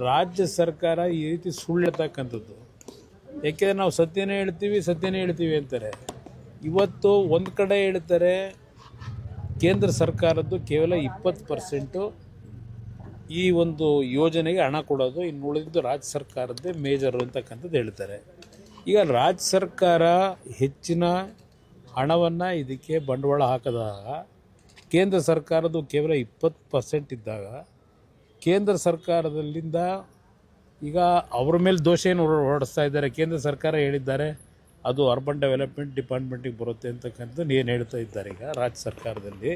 ರಾಜ್ಯ ಸರ್ಕಾರ ಈ ರೀತಿ ಸುಳ್ಳು ಹೇಳ್ತಕ್ಕಂಥದ್ದು. ಯಾಕೆಂದರೆ ನಾವು ಸತ್ಯನೇ ಹೇಳ್ತೀವಿ ಅಂತಾರೆ. ಇವತ್ತು ಒಂದು ಕಡೆ ಹೇಳ್ತಾರೆ ಕೇಂದ್ರ ಸರ್ಕಾರದ್ದು ಕೇವಲ 20% ಈ ಒಂದು ಯೋಜನೆಗೆ ಹಣ ಕೊಡೋದು, ಇನ್ನು ಉಳಿದಿದ್ದು ರಾಜ್ಯ ಸರ್ಕಾರದ್ದೇ ಮೇಜರ್ ಅಂತಕ್ಕಂಥದ್ದು ಹೇಳ್ತಾರೆ. ಈಗ ರಾಜ್ಯ ಸರ್ಕಾರ ಹೆಚ್ಚಿನ ಹಣವನ್ನು ಇದಕ್ಕೆ ಬಂಡವಾಳ ಹಾಕಿದಾಗ ಕೇಂದ್ರ ಸರ್ಕಾರದ್ದು ಕೇವಲ 20% ಇದ್ದಾಗ ಕೇಂದ್ರ ಸರ್ಕಾರದಲ್ಲಿಂದ ಈಗ ಅವ್ರ ಮೇಲೆ ದೋಷ ಏನು ಹೊರಡಿಸ್ತಾ ಇದ್ದಾರೆ. ಕೇಂದ್ರ ಸರ್ಕಾರ ಹೇಳಿದ್ದಾರೆ ಅದು ಅರ್ಬನ್ ಡೆವಲಪ್ಮೆಂಟ್ ಡಿಪಾರ್ಟ್ಮೆಂಟಿಗೆ ಬರುತ್ತೆ ಅಂತಕ್ಕಂಥದ್ದು ಏನು ಹೇಳ್ತಾ ಇದ್ದಾರೆ ಈಗ ರಾಜ್ಯ ಸರ್ಕಾರದಲ್ಲಿ.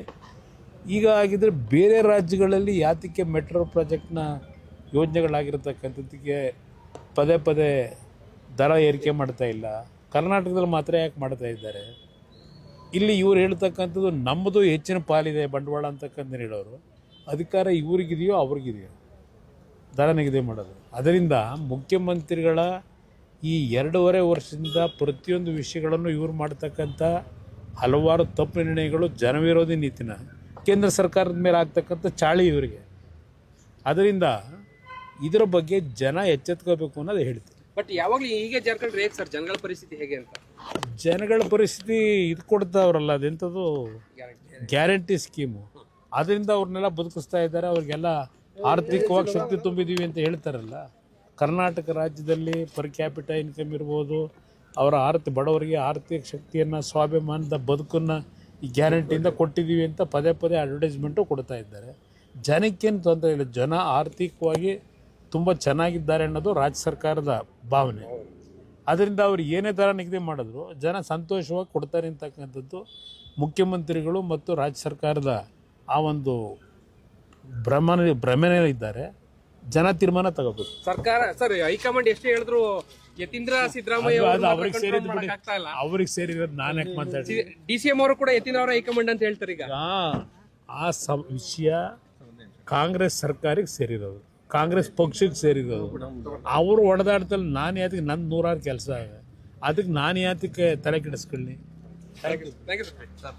ಈಗ ಆಗಿದ್ರೆ ಬೇರೆ ರಾಜ್ಯಗಳಲ್ಲಿ ಯಾತಕ್ಕೆ ಮೆಟ್ರೋ ಪ್ರಾಜೆಕ್ಟ್ನ ಯೋಜನೆಗಳಾಗಿರ್ತಕ್ಕಂಥದ್ದಕ್ಕೆ ಪದೇ ದರ ಏರಿಕೆ ಮಾಡ್ತಾ ಇಲ್ಲ, ಕರ್ನಾಟಕದಲ್ಲಿ ಮಾತ್ರ ಯಾಕೆ ಮಾಡ್ತಾ ಇದ್ದಾರೆ? ಇಲ್ಲಿ ಇವ್ರು ಹೇಳ್ತಕ್ಕಂಥದ್ದು ನಮ್ಮದು ಹೆಚ್ಚಿನ ಪಾಲಿದೆ ಬಂಡವಾಳ ಅಂತಕ್ಕಂಥ ಹೇಳೋರು, ಅಧಿಕಾರ ಇವ್ರಿಗಿದೆಯೋ ಅವ್ರಿಗಿದೆಯೋ ದರ ನಿಗದಿ ಮಾಡೋದು. ಅದರಿಂದ ಮುಖ್ಯಮಂತ್ರಿಗಳ ಈ 2.5 ವರ್ಷದಿಂದ ಪ್ರತಿಯೊಂದು ವಿಷಯಗಳನ್ನು ಇವ್ರು ಮಾಡ್ತಕ್ಕಂಥ ಹಲವಾರು ತಪ್ಪು ನಿರ್ಣಯಗಳು ಜನವಿರೋಧಿ ನೀತಿನ ಕೇಂದ್ರ ಸರ್ಕಾರದ ಮೇಲೆ ಆಗ್ತಕ್ಕಂಥ ಚಾಳಿ ಇವರಿಗೆ. ಅದರಿಂದ ಇದರ ಬಗ್ಗೆ ಜನ ಎಚ್ಚೆತ್ಕೋಬೇಕು ಅನ್ನೋದು ಹೇಳ್ತೀನಿ. ಬಟ್ ಯಾವಾಗಲೂ ಹೀಗೆ ಜಾರ್ಖಂಡ್ ಹೇಗೆ ಸರ್, ಜನಗಳ ಪರಿಸ್ಥಿತಿ ಹೇಗೆ ಅಂತ? ಜನಗಳ ಪರಿಸ್ಥಿತಿ ಇದು ಕೊಡ್ತಾವ್ರಲ್ಲ, ಅದೆಂಥದ್ದು ಗ್ಯಾರಂಟಿ ಸ್ಕೀಮು, ಅದರಿಂದ ಅವ್ರನ್ನೆಲ್ಲ ಬದುಕಿಸ್ತಾ ಇದ್ದಾರೆ. ಅವ್ರಿಗೆಲ್ಲ ಆರ್ಥಿಕವಾಗಿ ಶಕ್ತಿ ತುಂಬಿದ್ದೀವಿ ಅಂತ ಹೇಳ್ತಾರಲ್ಲ. ಕರ್ನಾಟಕ ರಾಜ್ಯದಲ್ಲಿ ಪರ್ ಕ್ಯಾಪಿಟಲ್ ಇನ್ಕಮ್ ಇರ್ಬೋದು, ಅವರ ಬಡವರಿಗೆ ಆರ್ಥಿಕ ಶಕ್ತಿಯನ್ನು, ಸ್ವಾಭಿಮಾನದ ಬದುಕನ್ನು ಈ ಗ್ಯಾರಂಟಿಯಿಂದ ಕೊಟ್ಟಿದ್ದೀವಿ ಅಂತ ಪದೇ ಅಡ್ವರ್ಟೈಸ್ಮೆಂಟು ಕೊಡ್ತಾ ಇದ್ದಾರೆ. ಜನಕ್ಕೇನು ತೊಂದರೆ ಇಲ್ಲ, ಜನ ಆರ್ಥಿಕವಾಗಿ ತುಂಬ ಚೆನ್ನಾಗಿದ್ದಾರೆ ಅನ್ನೋದು ರಾಜ್ಯ ಸರ್ಕಾರದ ಭಾವನೆ. ಅದರಿಂದ ಅವ್ರು ಏನೇ ದರ ನಿಗದಿ ಮಾಡಿದ್ರು ಜನ ಸಂತೋಷವಾಗಿ ಕೊಡ್ತಾರೆ ಅಂತಕ್ಕಂಥದ್ದು ಮುಖ್ಯಮಂತ್ರಿಗಳು ಮತ್ತು ರಾಜ್ಯ ಸರ್ಕಾರದ ಆ ಒಂದು ಭ್ರಮೆ ಇದ್ದಾರೆ. ಜನ ತೀರ್ಮಾನ ತಗೋಬೇಕು. ಸರ್ಕಾರ ಸರ್ ಹೈಕಮಾಂಡ್ ಎಷ್ಟು ಹೇಳಿದ್ರು ಯತೀಂದ್ರ ಸಿದ್ದರಾಮಯ್ಯ ಅವ್ರಿಗೆ ಸೇರಿರೋದು ನಾನು ಯಾಕೆ ಮಾತಾಡ್ತೀನಿ. DCM ಅವರು ಕೂಡ ಯತೀಂದ್ರ ಅವರ ಹೈಕಮಾಂಡ್ ಅಂತ ಹೇಳ್ತಾರೆ. ಈಗ ಆ ವಿಷಯ ಕಾಂಗ್ರೆಸ್ ಸರ್ಕಾರಕ್ಕೆ ಸೇರಿರೋದು, ಕಾಂಗ್ರೆಸ್ ಪಕ್ಷಕ್ಕೆ ಸೇರಿರೋದು. ಅವರು ಹೊಡೆದಾಡ್ತಲ್ಲಿ ನಾನು ಯಾತಕ್ಕೆ ನನ್ನ 100 ಕೆಲಸ ಇದೆ, ಅದಕ್ಕೆ ನಾನು ಯಾತಕ್ಕೆ ತಲೆ ಕೆಡಿಸ್ಕೊಳ್ಳಿ? Thank you sir.